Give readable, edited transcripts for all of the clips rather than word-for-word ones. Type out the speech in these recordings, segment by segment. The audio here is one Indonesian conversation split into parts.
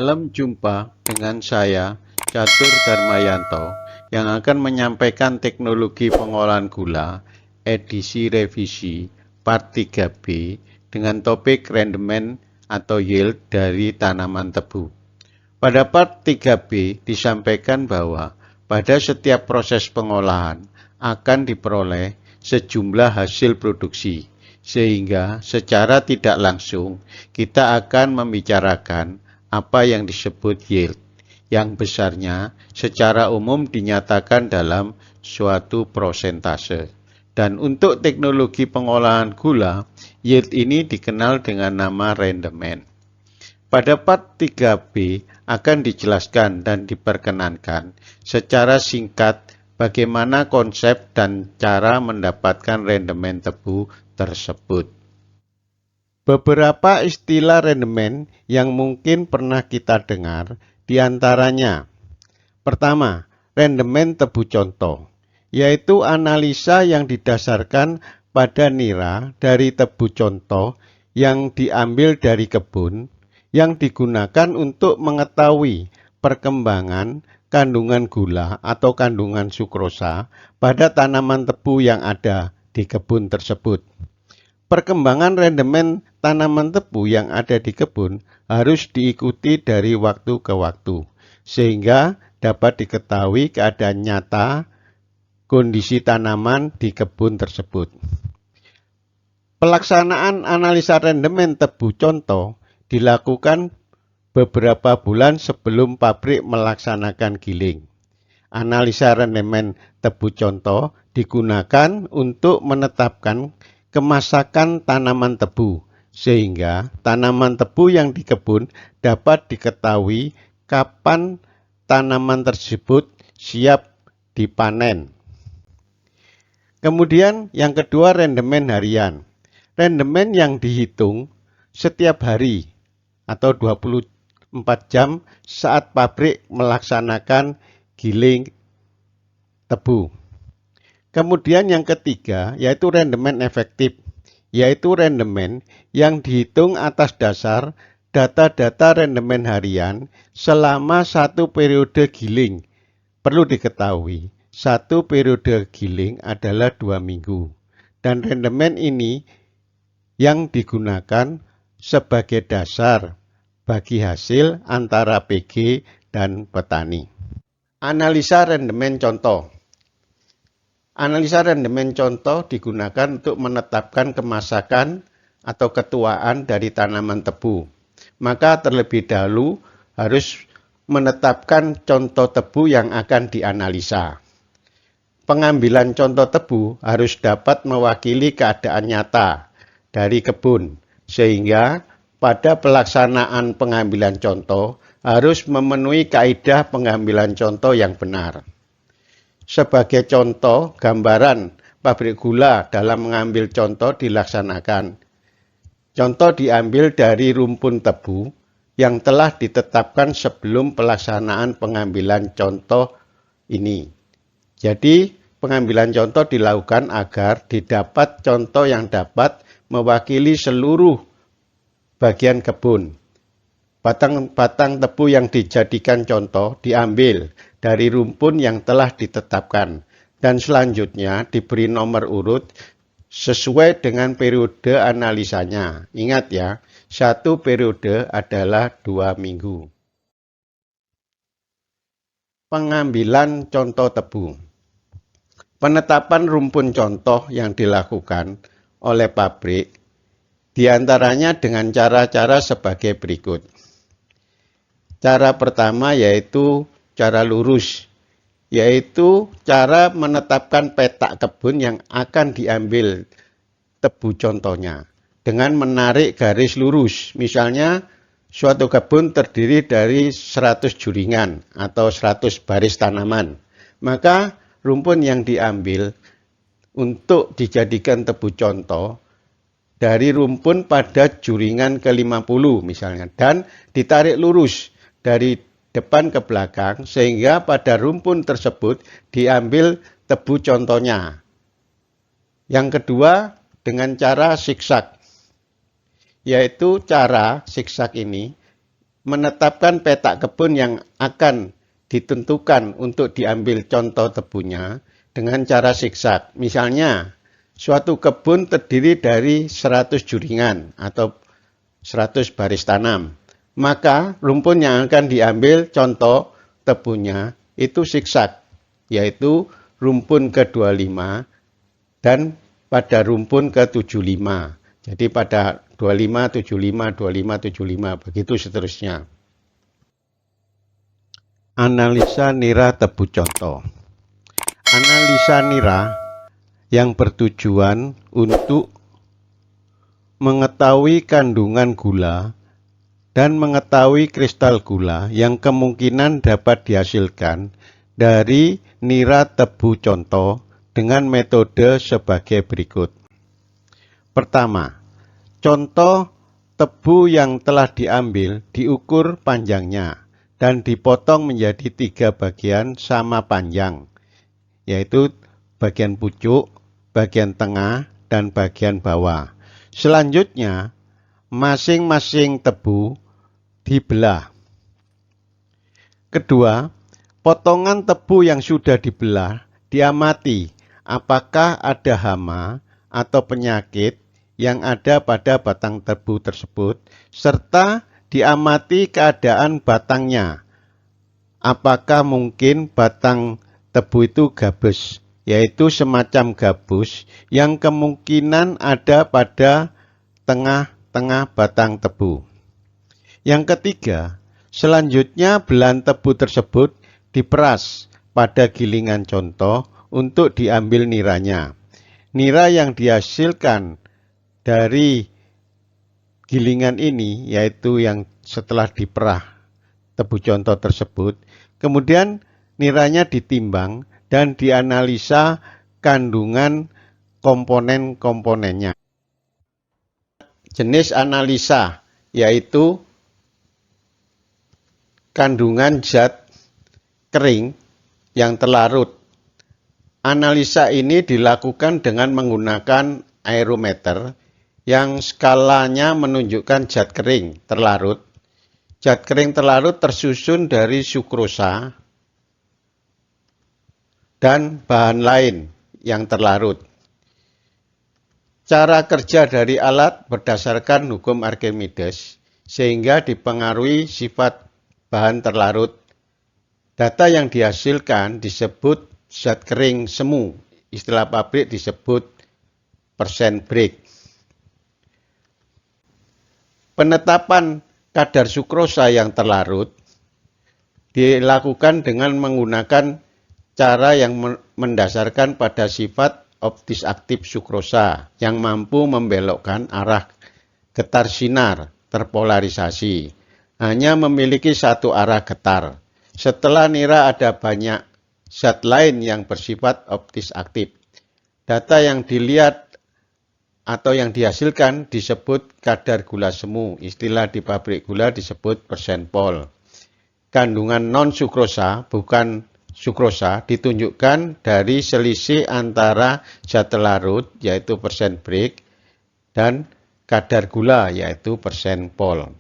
Salam jumpa dengan saya, Catur Darmayanto, yang akan menyampaikan teknologi pengolahan gula, edisi revisi, part 3B, dengan topik rendemen atau yield dari tanaman tebu. Pada part 3B disampaikan bahwa pada setiap proses pengolahan akan diperoleh sejumlah hasil produksi, sehingga secara tidak langsung kita akan membicarakan apa yang disebut yield, yang besarnya secara umum dinyatakan dalam suatu prosentase. Dan untuk teknologi pengolahan gula, yield ini dikenal dengan nama rendemen. Pada part 3B akan dijelaskan dan diperkenankan secara singkat bagaimana konsep dan cara mendapatkan rendemen tebu tersebut. Beberapa istilah rendemen yang mungkin pernah kita dengar diantaranya: pertama, rendemen tebu contoh, yaitu analisa yang didasarkan pada nira dari tebu contoh yang diambil dari kebun, yang digunakan untuk mengetahui perkembangan kandungan gula atau kandungan sukrosa pada tanaman tebu yang ada di kebun tersebut. Perkembangan rendemen tanaman tebu yang ada di kebun harus diikuti dari waktu ke waktu, sehingga dapat diketahui keadaan nyata kondisi tanaman di kebun tersebut. Pelaksanaan analisa rendemen tebu contoh dilakukan beberapa bulan sebelum pabrik melaksanakan giling. Analisa rendemen tebu contoh digunakan untuk menetapkan kemasakan tanaman tebu, sehingga tanaman tebu yang di kebun dapat diketahui kapan tanaman tersebut siap dipanen. Kemudian yang kedua, rendemen harian. Rendemen yang dihitung setiap hari atau 24 jam saat pabrik melaksanakan giling tebu. Kemudian yang ketiga yaitu rendemen efektif, yaitu rendemen yang dihitung atas dasar data-data rendemen harian selama satu periode giling. Perlu diketahui, satu periode giling adalah 2 minggu. Dan rendemen ini yang digunakan sebagai dasar bagi hasil antara PG dan petani. Analisa rendemen contoh. Analisa rendemen contoh digunakan untuk menetapkan kemasakan atau ketuaan dari tanaman tebu. Maka terlebih dahulu harus menetapkan contoh tebu yang akan dianalisa. Pengambilan contoh tebu harus dapat mewakili keadaan nyata dari kebun, sehingga pada pelaksanaan pengambilan contoh harus memenuhi kaidah pengambilan contoh yang benar. Sebagai contoh, gambaran pabrik gula dalam mengambil contoh dilaksanakan. Contoh diambil dari rumpun tebu yang telah ditetapkan sebelum pelaksanaan pengambilan contoh ini. Jadi, pengambilan contoh dilakukan agar didapat contoh yang dapat mewakili seluruh bagian kebun. Batang-batang tebu yang dijadikan contoh diambil dari rumpun yang telah ditetapkan dan selanjutnya diberi nomor urut sesuai dengan periode analisanya. Ingat ya, satu periode adalah 2 minggu. Pengambilan contoh tebu. Penetapan rumpun contoh yang dilakukan oleh pabrik diantaranya dengan cara-cara sebagai berikut. Cara pertama yaitu cara lurus, yaitu cara menetapkan petak kebun yang akan diambil tebu contohnya dengan menarik garis lurus. Misalnya suatu kebun terdiri dari 100 juringan atau 100 baris tanaman. Maka rumpun yang diambil untuk dijadikan tebu contoh dari rumpun pada juringan ke-50 misalnya, dan ditarik lurus dari depan ke belakang sehingga pada rumpun tersebut diambil tebu contohnya. Yang kedua dengan cara zigzag, yaitu cara zigzag ini menetapkan petak kebun yang akan ditentukan untuk diambil contoh tebunya dengan cara zigzag. Misalnya, suatu kebun terdiri dari 100 juringan atau 100 baris tanam. Maka rumpun yang akan diambil contoh tebunya itu zigzag, yaitu rumpun ke-25 dan pada rumpun ke-75. Jadi pada 25, 75, 25, 75, begitu seterusnya. Analisa nira tebu contoh. Analisa nira yang bertujuan untuk mengetahui kandungan gula dan mengetahui kristal gula yang kemungkinan dapat dihasilkan dari nira tebu contoh dengan metode sebagai berikut. Pertama, contoh tebu yang telah diambil diukur panjangnya dan dipotong menjadi 3 bagian sama panjang, yaitu bagian pucuk, bagian tengah, dan bagian bawah. Selanjutnya, masing-masing tebu dibelah. Kedua, potongan tebu yang sudah dibelah diamati apakah ada hama atau penyakit yang ada pada batang tebu tersebut, serta diamati keadaan batangnya. Apakah mungkin batang tebu itu gabus, yaitu semacam gabus yang kemungkinan ada pada tengah-tengah batang tebu. Yang ketiga, selanjutnya belahan tebu tersebut diperas pada gilingan contoh untuk diambil niranya. Nira yang dihasilkan dari gilingan ini, yaitu yang setelah diperah tebu contoh tersebut, kemudian niranya ditimbang dan dianalisa kandungan komponen-komponennya. Jenis analisa yaitu kandungan zat kering yang terlarut. Analisa ini dilakukan dengan menggunakan aerometer yang skalanya menunjukkan zat kering terlarut. Zat kering terlarut tersusun dari sukrosa dan bahan lain yang terlarut. Cara kerja dari alat berdasarkan hukum Archimedes, sehingga dipengaruhi sifat bahan terlarut. Data yang dihasilkan disebut zat kering semu, istilah pabrik disebut percent break. Penetapan kadar sukrosa yang terlarut dilakukan dengan menggunakan cara yang mendasarkan pada sifat optis aktif sukrosa yang mampu membelokkan arah getar sinar terpolarisasi. Hanya memiliki satu arah getar. Setelah nira ada banyak zat lain yang bersifat optis aktif. Data yang dilihat atau yang dihasilkan disebut kadar gula semu. Istilah di pabrik gula disebut persen pol. Kandungan non-sukrosa, bukan sukrosa, ditunjukkan dari selisih antara zat larut, yaitu persen break, dan kadar gula, yaitu persen pol.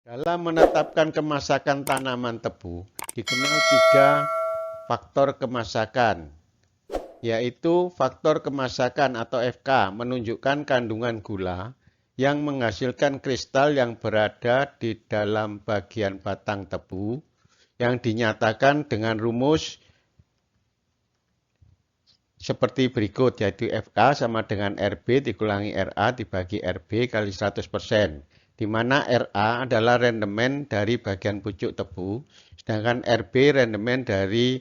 Dalam menetapkan kemasakan tanaman tebu, dikenal 3 faktor kemasakan, yaitu faktor kemasakan atau FK menunjukkan kandungan gula yang menghasilkan kristal yang berada di dalam bagian batang tebu yang dinyatakan dengan rumus seperti berikut, yaitu FK sama dengan RB dikurangi RA dibagi RB kali 100%, di mana RA adalah rendemen dari bagian pucuk tebu, sedangkan RB rendemen dari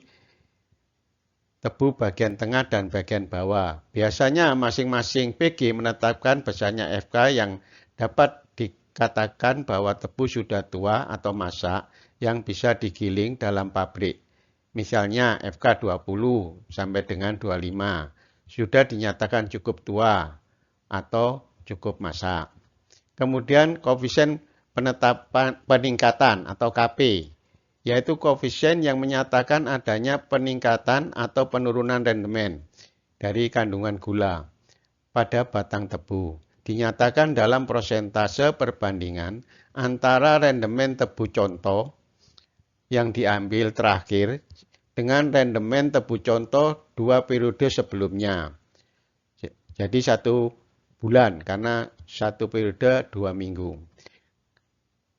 tebu bagian tengah dan bagian bawah. Biasanya masing-masing PG menetapkan besarnya FK yang dapat dikatakan bahwa tebu sudah tua atau masak yang bisa digiling dalam pabrik. Misalnya FK 20 sampai dengan 25 sudah dinyatakan cukup tua atau cukup masak. Kemudian koefisien peningkatan atau KP, yaitu koefisien yang menyatakan adanya peningkatan atau penurunan rendemen dari kandungan gula pada batang tebu. dinyatakan dalam persentase perbandingan antara rendemen tebu contoh yang diambil terakhir dengan rendemen tebu contoh 2 periode sebelumnya. Jadi 1 bulan karena 1 periode 2 minggu.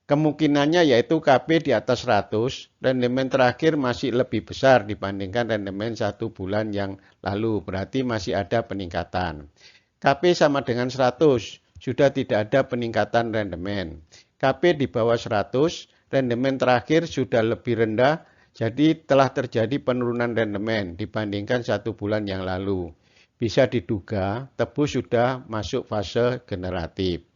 Kemungkinannya yaitu KP di atas 100, rendemen terakhir masih lebih besar dibandingkan rendemen 1 bulan yang lalu, berarti masih ada peningkatan. KP sama dengan 100, sudah tidak ada peningkatan rendemen. KP di bawah 100, rendemen terakhir sudah lebih rendah, jadi telah terjadi penurunan rendemen dibandingkan 1 bulan yang lalu. Bisa diduga tebu sudah masuk fase generatif.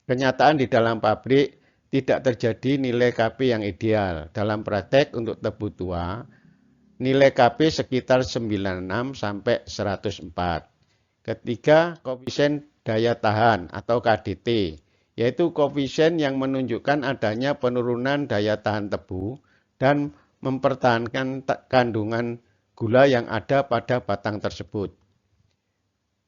Kenyataan di dalam pabrik tidak terjadi nilai KP yang ideal. Dalam praktek untuk tebu tua, nilai KP sekitar 96 sampai 104. Ketiga, koefisien daya tahan atau KDT, yaitu koefisien yang menunjukkan adanya penurunan daya tahan tebu dan mempertahankan kandungan gula yang ada pada batang tersebut.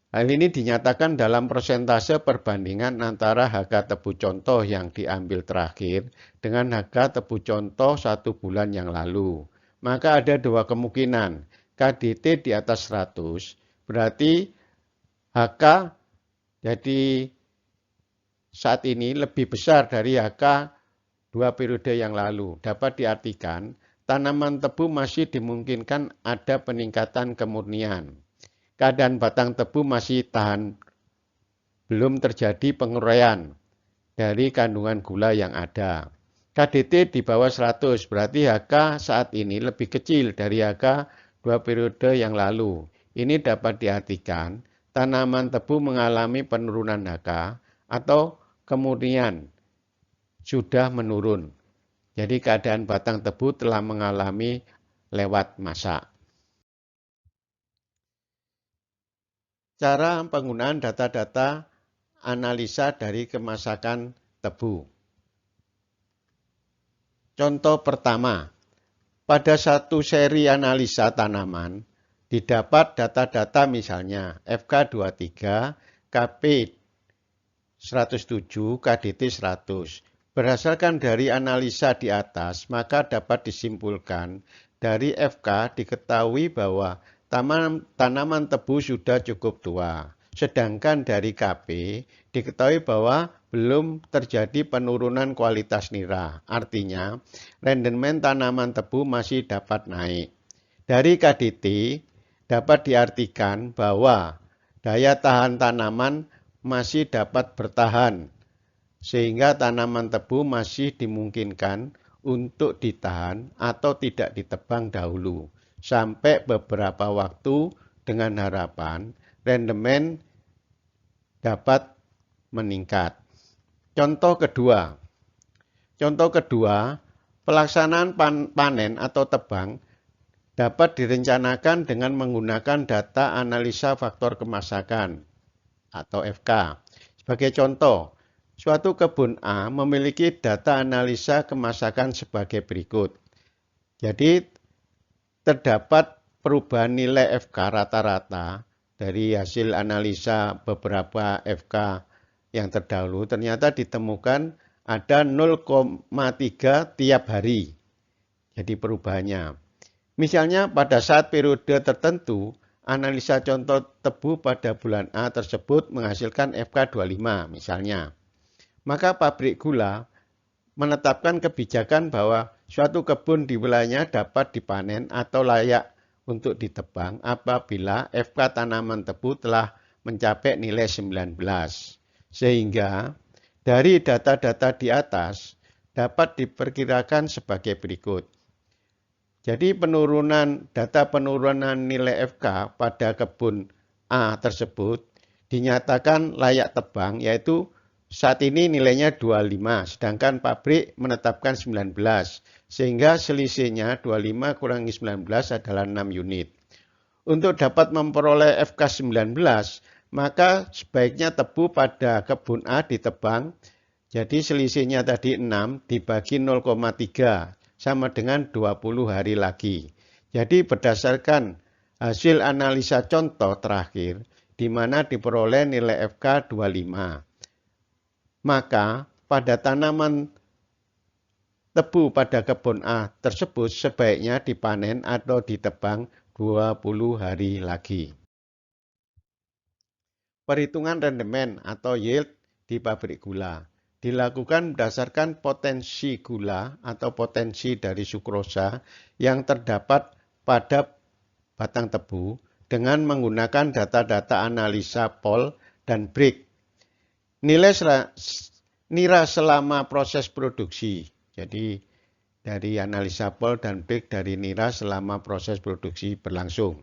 Hal ini dinyatakan dalam persentase perbandingan antara harga tebu contoh yang diambil terakhir dengan harga tebu contoh 1 bulan yang lalu. Maka ada 2 kemungkinan. KDT di atas 100 berarti HK jadi saat ini lebih besar dari HK 2 periode yang lalu. Dapat diartikan tanaman tebu masih dimungkinkan ada peningkatan kemurnian. Keadaan batang tebu masih tahan, belum terjadi penguraian dari kandungan gula yang ada. KDT di bawah 100, berarti HK saat ini lebih kecil dari HK 2 periode yang lalu. Ini dapat diartikan tanaman tebu mengalami penurunan HK atau kemurnian sudah menurun. Jadi keadaan batang tebu telah mengalami lewat masa. Cara penggunaan data-data analisa dari kemasakan tebu. Contoh pertama, pada satu seri analisa tanaman, didapat data-data misalnya FK23, KP 107, KDT 100. Berdasarkan dari analisa di atas, maka dapat disimpulkan dari FK diketahui bahwa tanaman tebu sudah cukup tua. Sedangkan dari KP diketahui bahwa belum terjadi penurunan kualitas nira. Artinya, rendemen tanaman tebu masih dapat naik. Dari KDT dapat diartikan bahwa daya tahan tanaman masih dapat bertahan, sehingga tanaman tebu masih dimungkinkan untuk ditahan atau tidak ditebang dahulu sampai beberapa waktu dengan harapan rendemen dapat meningkat. Contoh kedua, pelaksanaan panen atau tebang dapat direncanakan dengan menggunakan data analisa faktor kemasakan atau FK. Sebagai contoh, suatu kebun A memiliki data analisa kemasakan sebagai berikut. Jadi terdapat perubahan nilai FK rata-rata dari hasil analisa beberapa FK yang terdahulu ternyata ditemukan ada 0,3 tiap hari. Jadi perubahannya. Misalnya pada saat periode tertentu, analisa contoh tebu pada bulan A tersebut menghasilkan FK 25 misalnya. Maka pabrik gula menetapkan kebijakan bahwa suatu kebun di wilayahnya dapat dipanen atau layak untuk ditebang apabila FK tanaman tebu telah mencapai nilai 19. Sehingga dari data-data di atas dapat diperkirakan sebagai berikut. Jadi data penurunan nilai FK pada kebun A tersebut dinyatakan layak tebang, yaitu saat ini nilainya 25, sedangkan pabrik menetapkan 19, sehingga selisihnya 25 kurangi 19 adalah 6 unit. Untuk dapat memperoleh FK 19, maka sebaiknya tebu pada kebun A ditebang, jadi selisihnya tadi 6 dibagi 0,3, sama dengan 20 hari lagi. Jadi berdasarkan hasil analisa contoh terakhir, di mana diperoleh nilai FK 25. Maka pada tanaman tebu pada kebun A tersebut sebaiknya dipanen atau ditebang 20 hari lagi. Perhitungan rendemen atau yield di pabrik gula dilakukan berdasarkan potensi gula atau potensi dari sukrosa yang terdapat pada batang tebu dengan menggunakan data-data analisa Pol dan Brigg. Nilai nira selama proses produksi. Jadi dari analisa Pol dan Brigg dari nira selama proses produksi berlangsung.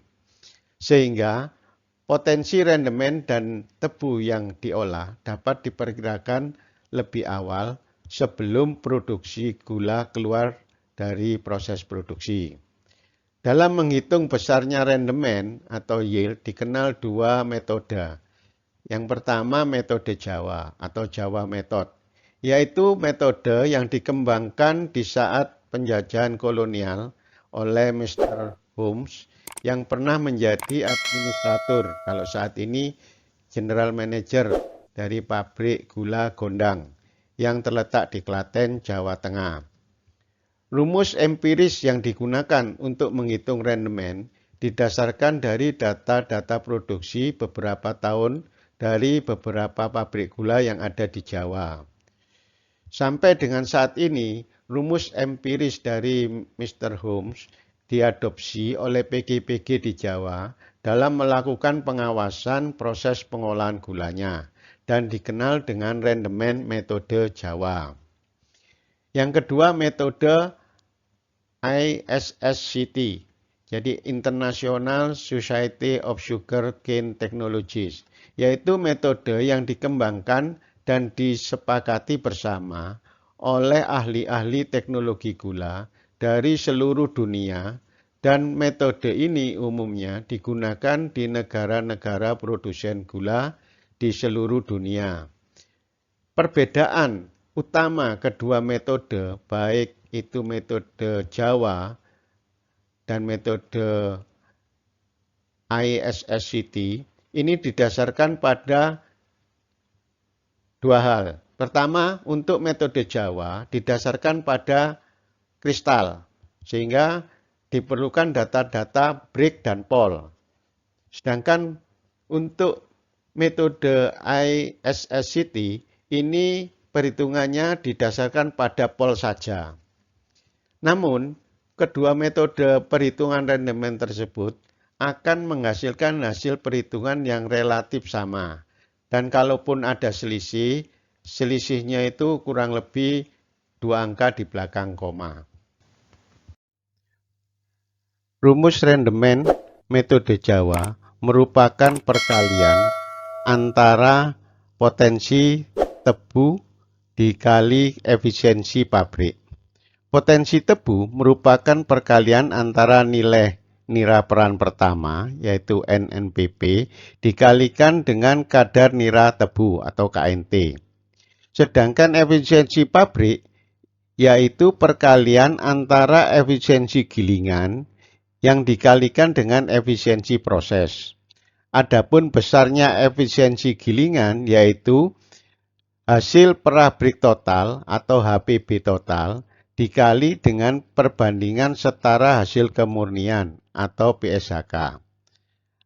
Sehingga potensi rendemen dan tebu yang diolah dapat diperkirakan lebih awal sebelum produksi gula keluar dari proses produksi. Dalam menghitung besarnya rendemen atau yield dikenal dua metode. Yang pertama metode Jawa atau Jawa Method, yaitu metode yang dikembangkan di saat penjajahan kolonial oleh Mr. Holmes yang pernah menjadi administrator, kalau saat ini General Manager dari pabrik gula Gondang yang terletak di Klaten, Jawa Tengah. Rumus empiris yang digunakan untuk menghitung rendemen didasarkan dari data-data produksi beberapa tahun dari beberapa pabrik gula yang ada di Jawa. Sampai dengan saat ini, rumus empiris dari Mr. Holmes diadopsi oleh PG-PG di Jawa dalam melakukan pengawasan proses pengolahan gulanya dan dikenal dengan rendemen metode Jawa. Yang kedua metode ISSCT, jadi International Society of Sugar Cane Technologies, yaitu metode yang dikembangkan dan disepakati bersama oleh ahli-ahli teknologi gula dari seluruh dunia, dan metode ini umumnya digunakan di negara-negara produsen gula di seluruh dunia. Perbedaan utama kedua metode, baik itu metode Jawa dan metode ISSCT, ini didasarkan pada dua hal. Pertama, untuk metode Jawa didasarkan pada kristal, sehingga diperlukan data-data Brigg dan Pol. Sedangkan untuk metode ISSCT ini perhitungannya didasarkan pada Pol saja. Namun, kedua metode perhitungan rendemen tersebut akan menghasilkan hasil perhitungan yang relatif sama. Dan kalaupun ada selisih, selisihnya itu kurang lebih 2 angka di belakang koma. Rumus rendemen metode Jawa merupakan perkalian antara potensi tebu dikali efisiensi pabrik. Potensi tebu merupakan perkalian antara nilai nira peran pertama, yaitu NNPP, dikalikan dengan kadar nira tebu atau KNT. Sedangkan efisiensi pabrik, yaitu perkalian antara efisiensi gilingan yang dikalikan dengan efisiensi proses. Adapun besarnya efisiensi gilingan, yaitu hasil perabrik total atau HPB total dikali dengan perbandingan setara hasil kemurnian atau PSHK.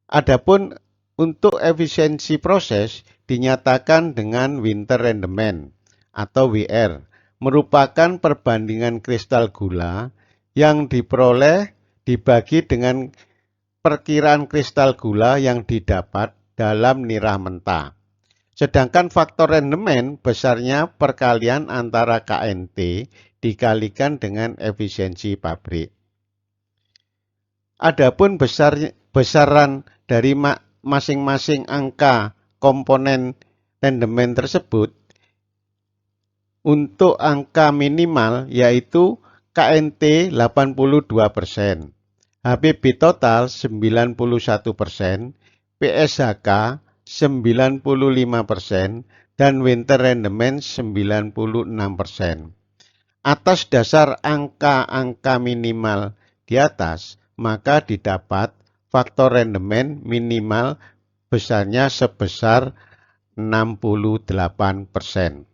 Adapun untuk efisiensi proses dinyatakan dengan winter rendemen atau WR, merupakan perbandingan kristal gula yang diperoleh dibagi dengan perkiraan kristal gula yang didapat dalam nira mentah. Sedangkan faktor rendemen besarnya perkalian antara KNT dikalikan dengan efisiensi pabrik. Adapun besaran dari masing-masing angka komponen rendemen tersebut, untuk angka minimal yaitu KNT 82%, HPB total 91%, PSHK 95%, dan winter rendemen 96%. Atas dasar angka-angka minimal di atas, maka didapat faktor rendemen minimal besarnya sebesar 68%.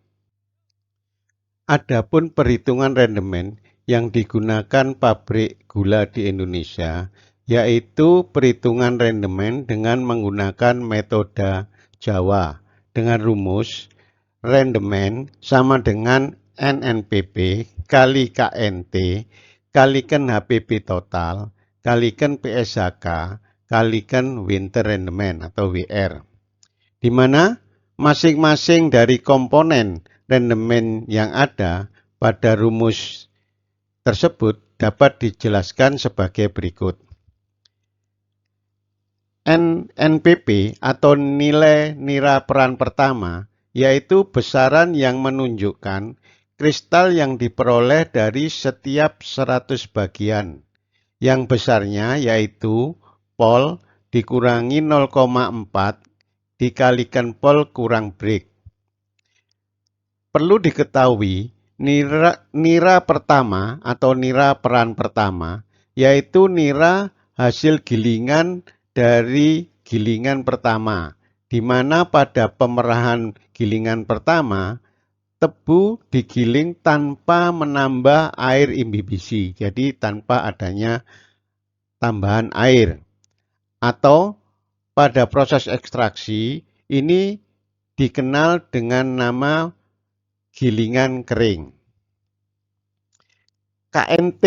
Adapun perhitungan rendemen yang digunakan pabrik gula di Indonesia, yaitu perhitungan rendemen dengan menggunakan metode Jawa dengan rumus rendemen sama dengan NNPP kali KNT kalikan HPP total kalikan PSHK kalikan winter rendemen atau WR, di mana masing-masing dari komponen rendemen yang ada pada rumus tersebut dapat dijelaskan sebagai berikut. NNPP atau nilai nira peran pertama yaitu besaran yang menunjukkan kristal yang diperoleh dari setiap 100 bagian, yang besarnya yaitu pol dikurangi 0,4 dikalikan pol kurang break. Perlu diketahui, nira pertama atau nira peran pertama yaitu nira hasil gilingan dari gilingan pertama, di mana pada pemerahan gilingan pertama tebu digiling tanpa menambah air imbibisi, jadi tanpa adanya tambahan air. Atau pada proses ekstraksi ini dikenal dengan nama gilingan kering. KNT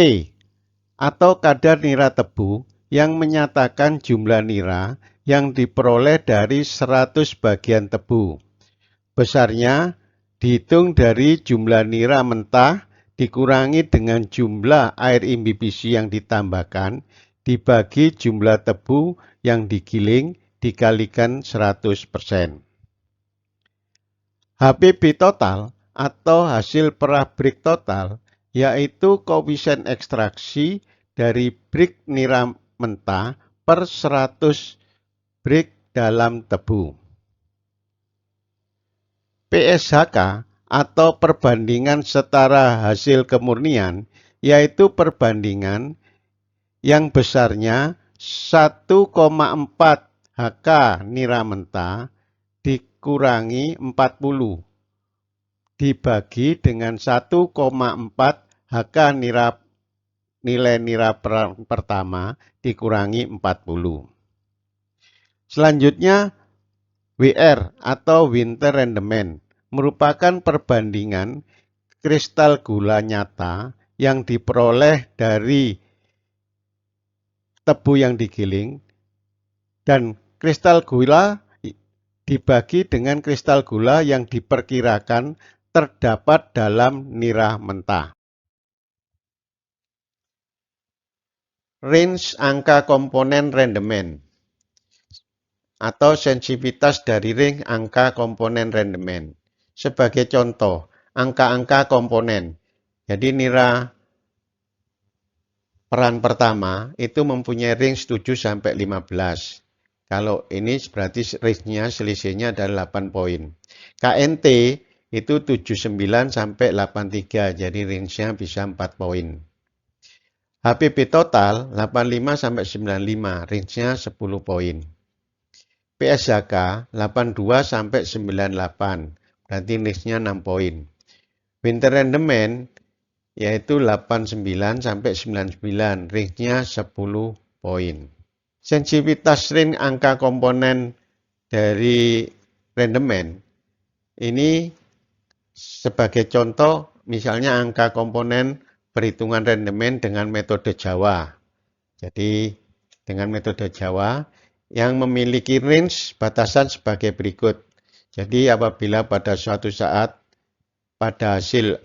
atau kadar nira tebu yang menyatakan jumlah nira yang diperoleh dari 100 bagian tebu. Besarnya dihitung dari jumlah nira mentah dikurangi dengan jumlah air imbibisi yang ditambahkan dibagi jumlah tebu yang digiling dikalikan 100%. HPB total atau hasil perah-break total yaitu koefisien ekstraksi dari break nira mentah per 100 break dalam tebu. PSHK atau perbandingan setara hasil kemurnian yaitu perbandingan yang besarnya 1,4 HK nira mentah dikurangi 40 dibagi dengan 1,4 HK nilai nira pertama dikurangi 40. Selanjutnya WR atau winter rendemen merupakan perbandingan kristal gula nyata yang diperoleh dari tebu yang digiling dan kristal gula dibagi dengan kristal gula yang diperkirakan terdapat dalam nira mentah. Range angka komponen rendemen atau sensitivitas dari ring angka komponen rendemen. Sebagai contoh, angka-angka komponen. Jadi nira peran pertama itu mempunyai range 7 sampai 15. Kalau ini berarti range-nya selisihnya adalah 8 poin. KNT itu 79 sampai 83, jadi range-nya bisa 4 poin. HPP total 85 sampai 95, range-nya 10 poin. PSHK 82 sampai 98, berarti range-nya 6 poin. Winter rendemen yaitu 89 sampai 99, range-nya 10 poin. Sensitivitas ring angka komponen dari rendemen ini sebagai contoh, misalnya angka komponen perhitungan rendemen dengan metode Jawa. Jadi dengan metode Jawa yang memiliki range batasan sebagai berikut. Jadi apabila pada suatu saat pada hasil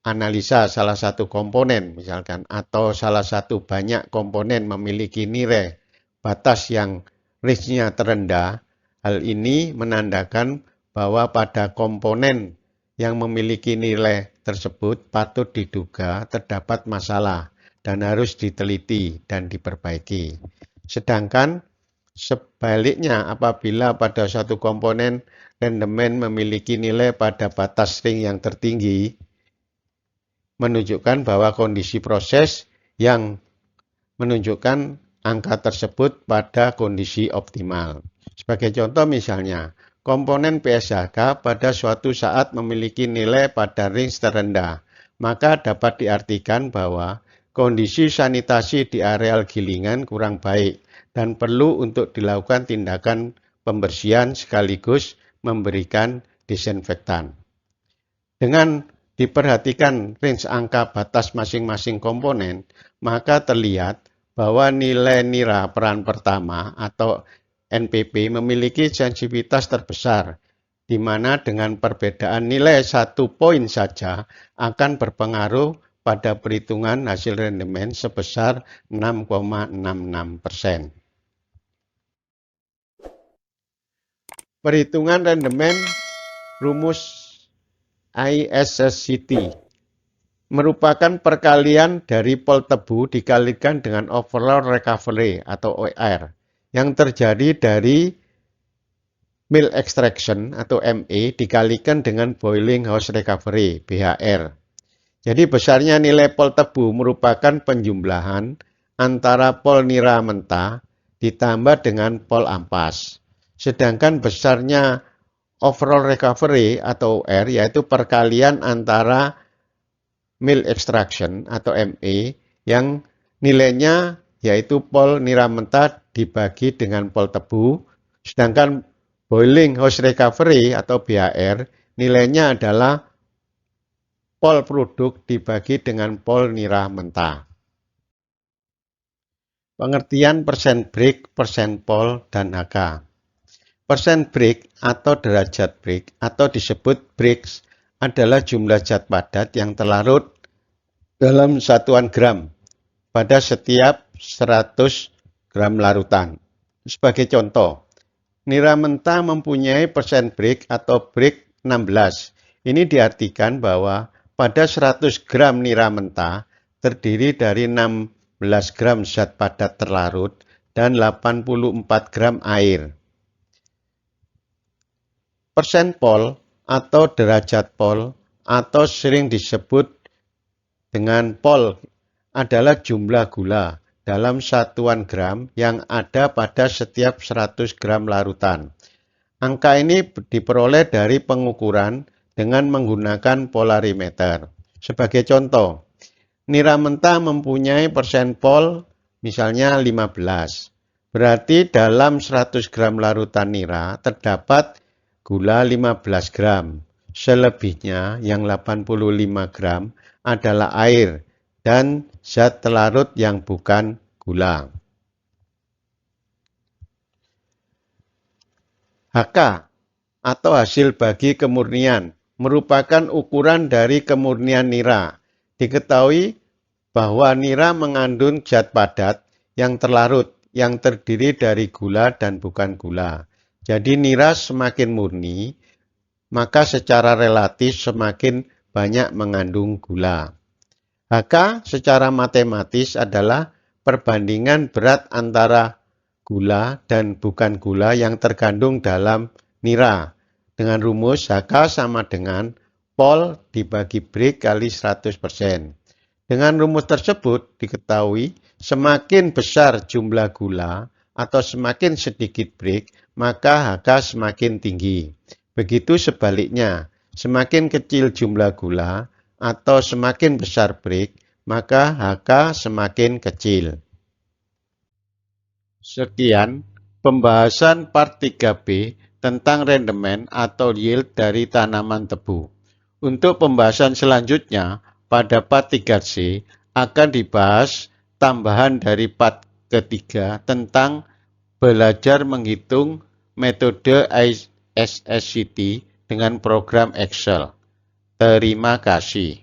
analisa salah satu komponen misalkan atau salah satu banyak komponen memiliki nilai batas yang range-nya terendah, hal ini menandakan bahwa pada komponen yang memiliki nilai tersebut patut diduga terdapat masalah dan harus diteliti dan diperbaiki. Sedangkan sebaliknya apabila pada suatu komponen rendemen memiliki nilai pada batas ring yang tertinggi, menunjukkan bahwa kondisi proses yang menunjukkan angka tersebut pada kondisi optimal. Sebagai contoh misalnya, komponen PSHK pada suatu saat memiliki nilai pada range terendah, maka dapat diartikan bahwa kondisi sanitasi di areal gilingan kurang baik dan perlu untuk dilakukan tindakan pembersihan sekaligus memberikan disinfektan. Dengan diperhatikan range angka batas masing-masing komponen, maka terlihat bahwa nilai nira peran pertama atau NPP memiliki sensitivitas terbesar, di mana dengan perbedaan nilai 1 poin saja akan berpengaruh pada perhitungan hasil rendemen sebesar 6,66%. Perhitungan rendemen rumus ISSCT merupakan perkalian dari pol tebu dikalikan dengan overall recovery atau OR yang terjadi dari mill extraction atau ME dikalikan dengan boiling house recovery BHR. Jadi besarnya nilai pol tebu merupakan penjumlahan antara pol nira mentah ditambah dengan pol ampas. Sedangkan besarnya overall recovery atau OR yaitu perkalian antara mill extraction atau ME yang nilainya yaitu pol nira mentah dibagi dengan pol tebu, sedangkan boiling house recovery atau BHR nilainya adalah pol produk dibagi dengan pol nira mentah. Pengertian persen break, persen pol, dan HK. Persen break atau derajat break atau disebut breaks adalah jumlah zat padat yang terlarut dalam satuan gram pada setiap 100 gram larutan. Sebagai contoh, nira mentah mempunyai persen break atau break 16. Ini diartikan bahwa pada 100 gram nira mentah terdiri dari 16 gram zat padat terlarut dan 84 gram air. Persen pol atau derajat pol atau sering disebut dengan pol adalah jumlah gula dalam satuan gram yang ada pada setiap 100 gram larutan. Angka ini diperoleh dari pengukuran dengan menggunakan polarimeter. Sebagai contoh, nira mentah mempunyai persen pol misalnya 15. Berarti dalam 100 gram larutan nira terdapat gula 15 gram. Selebihnya yang 85 gram adalah air dan zat telarut yang bukan gula. HK atau hasil bagi kemurnian merupakan ukuran dari kemurnian nira. Diketahui bahwa nira mengandung zat padat yang terlarut yang terdiri dari gula dan bukan gula. Jadi nira semakin murni, maka secara relatif semakin banyak mengandung gula. HK secara matematis adalah perbandingan berat antara gula dan bukan gula yang terkandung dalam nira. Dengan rumus HK sama dengan pol dibagi break kali 100%. Dengan rumus tersebut diketahui semakin besar jumlah gula atau semakin sedikit break, maka HK semakin tinggi. Begitu sebaliknya, semakin kecil jumlah gula atau semakin besar break, maka HK semakin kecil. Sekian pembahasan part 3B tentang rendemen atau yield dari tanaman tebu. Untuk pembahasan selanjutnya, pada part 3C akan dibahas tambahan dari part ketiga tentang belajar menghitung metode ISSCT dengan program Excel. Terima kasih.